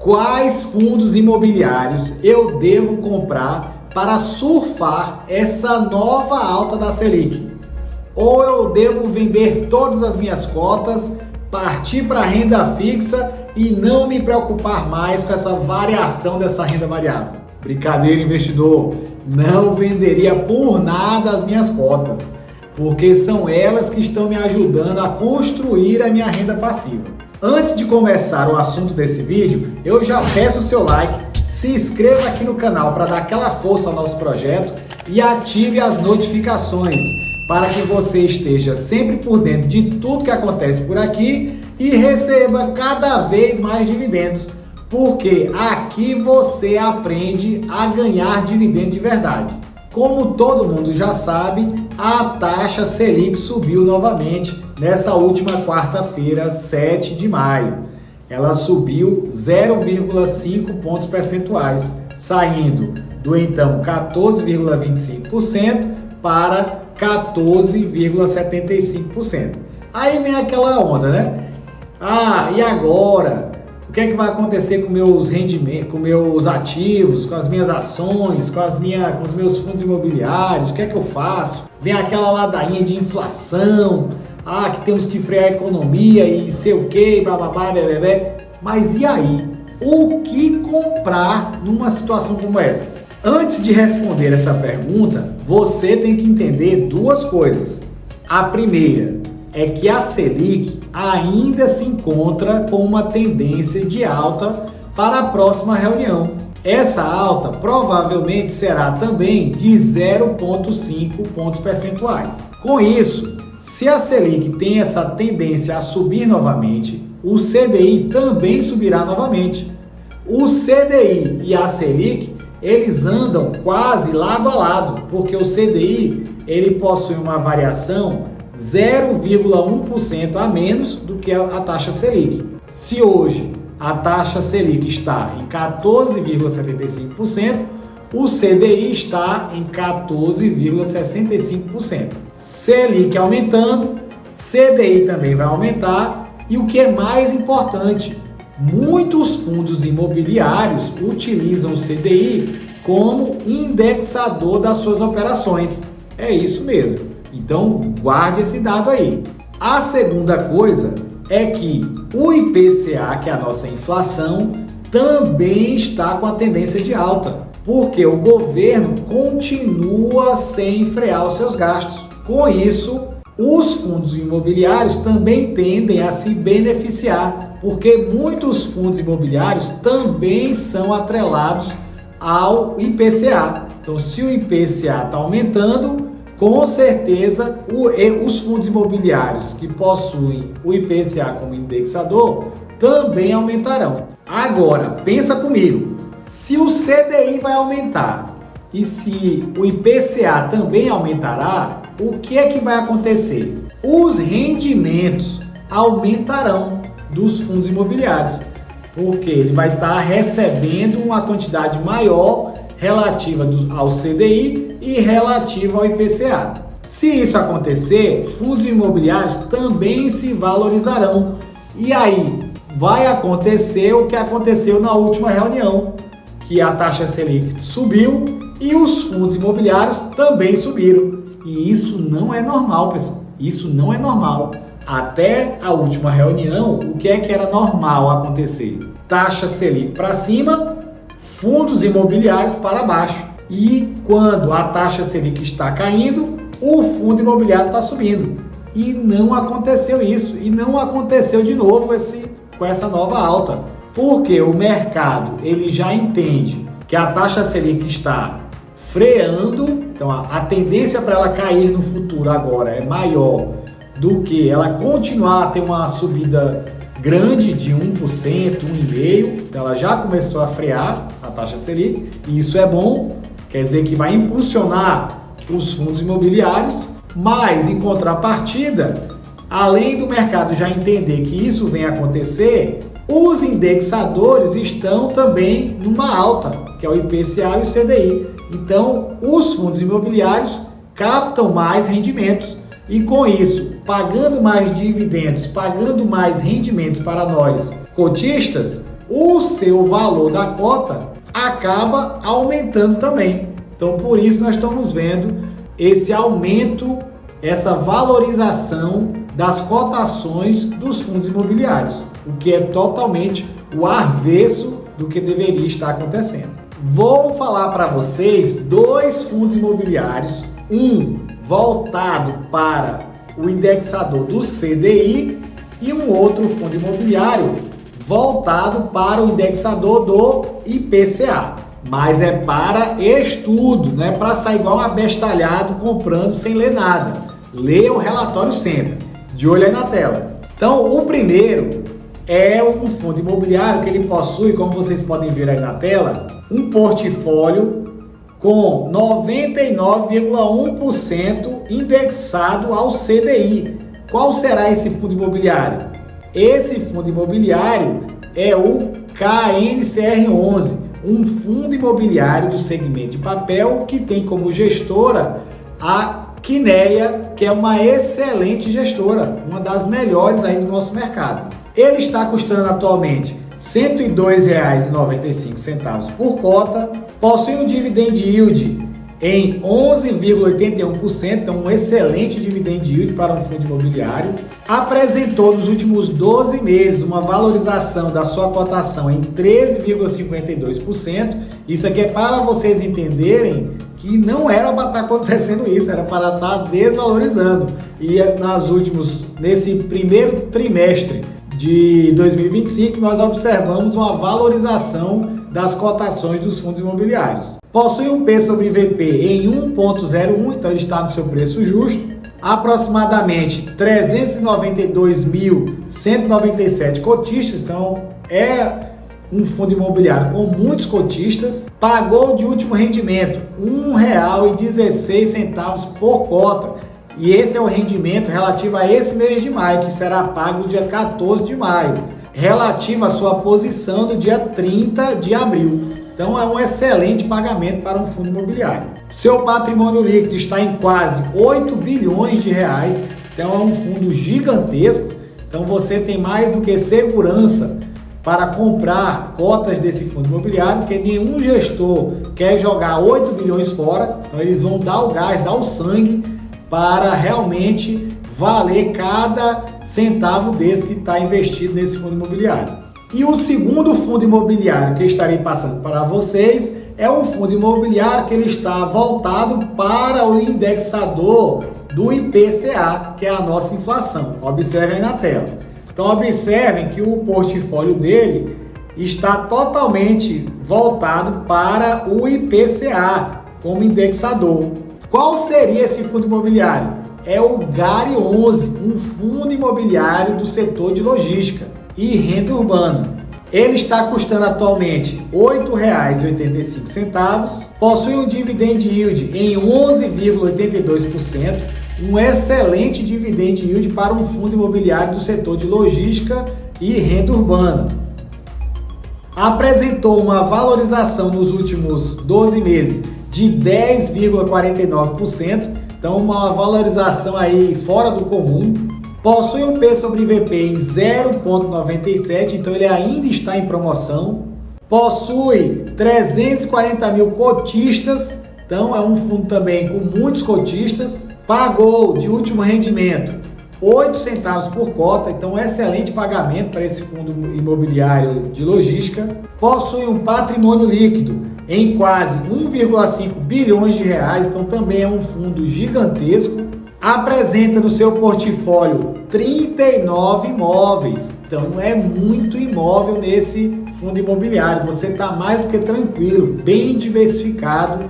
Quais fundos imobiliários eu devo comprar para surfar essa nova alta da Selic? Ou eu devo vender todas as minhas cotas, partir para a renda fixa e não me preocupar mais com essa variação dessa renda variável? Brincadeira, investidor, não venderia por nada as minhas cotas, porque são elas que estão me ajudando a construir a minha renda passiva. Antes de começar o assunto desse vídeo, eu já peço o seu like, se inscreva aqui no canal para dar aquela força ao nosso projeto e ative as notificações para que você esteja sempre por dentro de tudo que acontece por aqui e receba cada vez mais dividendos, porque aqui você aprende a ganhar dividendo de verdade. Como todo mundo já sabe, a taxa Selic subiu novamente nessa última quarta-feira, 7 de maio. Ela subiu 0,5 pontos percentuais, saindo do então 14,25% para 14,75%. Aí vem aquela onda, né? E agora? O que é que vai acontecer com meus rendimentos, com meus ativos, com as minhas ações, com os meus fundos imobiliários? O que é que eu faço? Vem aquela ladainha de inflação, que temos que frear a economia e sei o que, bababá, bebê. Mas e aí? O que comprar numa situação como essa? Antes de responder essa pergunta, você tem que entender duas coisas. A primeira é que a Selic ainda se encontra com uma tendência de alta para a próxima reunião. Essa alta provavelmente será também de 0,5 pontos percentuais. Com isso, se a Selic tem essa tendência a subir novamente, o CDI também subirá novamente. O CDI e a Selic, eles andam quase lado a lado, porque o CDI ele possui uma variação 0,1% a menos do que a taxa Selic. Se hoje a taxa Selic está em 14,75%, o CDI está em 14,65%. Selic aumentando, CDI também vai aumentar e o que é mais importante, muitos fundos imobiliários utilizam o CDI como indexador das suas operações. É isso mesmo. Então, guarde esse dado aí. A segunda coisa é que o IPCA, que é a nossa inflação, também está com a tendência de alta, porque o governo continua sem frear os seus gastos. Com isso, os fundos imobiliários também tendem a se beneficiar, porque muitos fundos imobiliários também são atrelados ao IPCA. Então, se o IPCA está aumentando, com certeza, os fundos imobiliários que possuem o IPCA como indexador também aumentarão. Agora, pensa comigo, se o CDI vai aumentar e se o IPCA também aumentará, o que é que vai acontecer? Os rendimentos aumentarão dos fundos imobiliários, porque ele vai estar recebendo uma quantidade maior relativa ao CDI e relativa ao IPCA. Se isso acontecer, fundos imobiliários também se valorizarão. E aí vai acontecer o que aconteceu na última reunião, que a taxa Selic subiu e os fundos imobiliários também subiram. E isso não é normal, pessoal. Isso não é normal. Até a última reunião, o que é que era normal acontecer? Taxa Selic para cima, fundos imobiliários para baixo. E quando a taxa Selic está caindo, o fundo imobiliário está subindo. E não aconteceu isso. E não aconteceu de novo com essa nova alta. Porque o mercado ele já entende que a taxa Selic está freando. Então a tendência para ela cair no futuro agora é maior do que ela continuar a ter uma subida grande de 1%, 1,5%. Então ela já começou a frear a taxa Selic. E isso é bom. Quer dizer que vai impulsionar os fundos imobiliários, mas em contrapartida, além do mercado já entender que isso vem acontecer, os indexadores estão também numa alta, que é o IPCA e o CDI. Então, os fundos imobiliários captam mais rendimentos e com isso, pagando mais dividendos, pagando mais rendimentos para nós cotistas, o seu valor da cota acaba aumentando também. Então, por isso nós estamos vendo esse aumento, essa valorização das cotações dos fundos imobiliários, o que é totalmente o avesso do que deveria estar acontecendo. Vou falar para vocês dois fundos imobiliários, um voltado para o indexador do CDI e um outro fundo imobiliário voltado para o indexador do IPCA. Mas é para estudo, não é para sair igual um abestalhado comprando sem ler nada. Leia o relatório sempre, de olho aí na tela. Então, o primeiro é um fundo imobiliário que ele possui, como vocês podem ver aí na tela, um portfólio com 99,1% indexado ao CDI. Qual será esse fundo imobiliário? Esse fundo imobiliário é o KNCR11, um fundo imobiliário do segmento de papel que tem como gestora a Quineia, que é uma excelente gestora, uma das melhores aí do nosso mercado. Ele está custando atualmente R$ 102,95 por cota, possui um dividend yield em 11,81%, então um excelente dividend yield para um fundo imobiliário. Apresentou nos últimos 12 meses uma valorização da sua cotação em 13,52%. Isso aqui é para vocês entenderem que não era para estar acontecendo isso, era para estar desvalorizando. E nesse primeiro trimestre de 2025, nós observamos uma valorização das cotações dos fundos imobiliários. Possui um P sobre VP em 1,01, então ele está no seu preço justo. Aproximadamente 392.197 cotistas, então é um fundo imobiliário com muitos cotistas. Pagou de último rendimento R$ 1,16 por cota. E esse é o rendimento relativo a esse mês de maio, que será pago no dia 14 de maio, relativo à sua posição no dia 30 de abril. Então é um excelente pagamento para um fundo imobiliário. Seu patrimônio líquido está em quase 8 bilhões de reais, então é um fundo gigantesco. Então você tem mais do que segurança para comprar cotas desse fundo imobiliário, porque nenhum gestor quer jogar 8 bilhões fora, então eles vão dar o gás, dar o sangue para realmente valer cada centavo desse que está investido nesse fundo imobiliário. E o segundo fundo imobiliário que eu estarei passando para vocês é um fundo imobiliário que ele está voltado para o indexador do IPCA, que é a nossa inflação. Observem aí na tela. Então observem que o portfólio dele está totalmente voltado para o IPCA como indexador. Qual seria esse fundo imobiliário? É o GARI11, um fundo imobiliário do setor de logística e renda urbana. Ele está custando atualmente R$ 8,85, possui um dividend yield em 11,82%, um excelente dividend yield para um fundo imobiliário do setor de logística e renda urbana. Apresentou uma valorização nos últimos 12 meses de 10,49%, então uma valorização aí fora do comum. Possui um P sobre VP em 0,97, então ele ainda está em promoção. Possui 340 mil cotistas, então é um fundo também com muitos cotistas. Pagou de último rendimento 8 centavos por cota, então um excelente pagamento para esse fundo imobiliário de logística. Possui um patrimônio líquido em quase 1,5 bilhões de reais, então também é um fundo gigantesco. Apresenta no seu portfólio 39 imóveis, então é muito imóvel nesse fundo imobiliário. Você está mais do que tranquilo, bem diversificado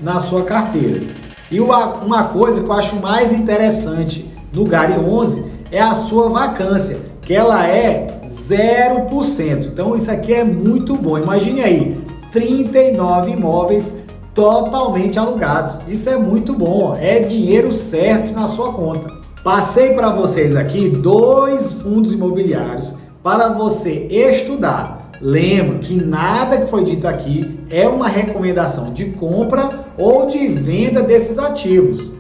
na sua carteira. E uma coisa que eu acho mais interessante no GARI11 é a sua vacância, que ela é 0%. Então isso aqui é muito bom. Imagine aí, 39 imóveis totalmente alugados. Isso é muito bom, é dinheiro certo na sua conta. Passei para vocês aqui dois fundos imobiliários para você estudar. Lembro que nada que foi dito aqui é uma recomendação de compra ou de venda desses ativos.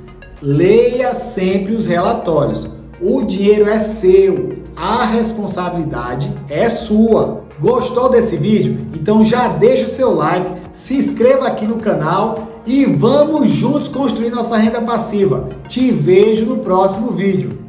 Leia sempre os relatórios. O dinheiro é seu, a responsabilidade é sua. Gostou desse vídeo? Então já deixa o seu like, se inscreva aqui no canal e vamos juntos construir nossa renda passiva. Te vejo no próximo vídeo.